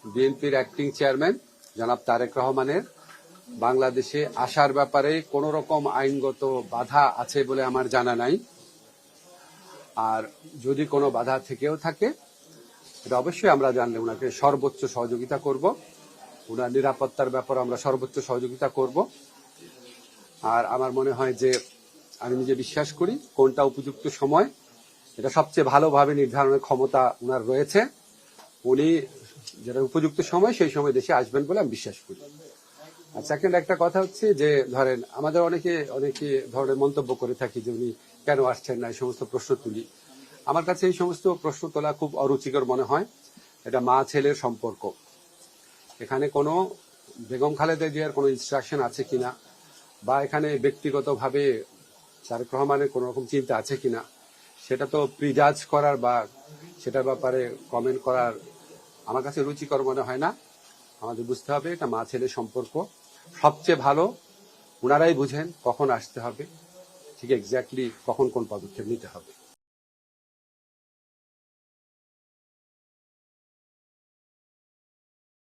বিএনপির acting chairman জনাব তারেক রহমানের বাংলাদেশে আসার ব্যাপারে কোন রকম আইনগত বাধা আছে বলে আমার জানা নাই। আর যদি কোনো বাধা থেকেও থাকে এটা অবশ্যই আমরা জানলে ওনাকে সর্বোচ্চ সহযোগিতা করব, ওনার নিরাপত্তার ব্যাপারে আমরা সর্বোচ্চ সহযোগিতা করব। আর আমার মনে হয় যে আমি নিজে বিশ্বাস করি কোনটা উপযুক্ত সময় এটা সবচেয়ে ভালোভাবে নির্ধারণের ক্ষমতা ওনার রয়েছে। উনি যেটা উপযুক্ত সময় সেই সময় দেশে আসবেন বলে আমি বিশ্বাস করি। আর সেকেন্ড একটা কথা হচ্ছে যে ধরেন আমাদের অনেকে ধরনের মন্তব্য করে থাকি যে উনি কেন আসছেন না, এই সমস্ত প্রশ্ন তুলি। আমার কাছে এই সমস্ত প্রশ্ন তোলা খুব অরুচিকর মনে হয়। এটা মা ছেলের সম্পর্ক, এখানে কোনো বেগম খালেদা জিয়ার কোনো ইনস্ট্রাকশন আছে কিনা বা এখানে ব্যক্তিগতভাবে তারেক রহমানের কোন রকম চিন্তা আছে কিনা সেটা তো প্রিজাজ করার বা সেটার ব্যাপারে কমেন্ট করার আমার কাছে রুচিকর মনে হয় না। আমাদের বুঝতে হবে এটা মা ছেলের সম্পর্ক, সবচেয়ে ভালো ওনারাই বুঝেন কখন আসতে হবে, ঠিক এক্স্যাক্টলি কখন কোন পদক্ষেপ নিতে হবে।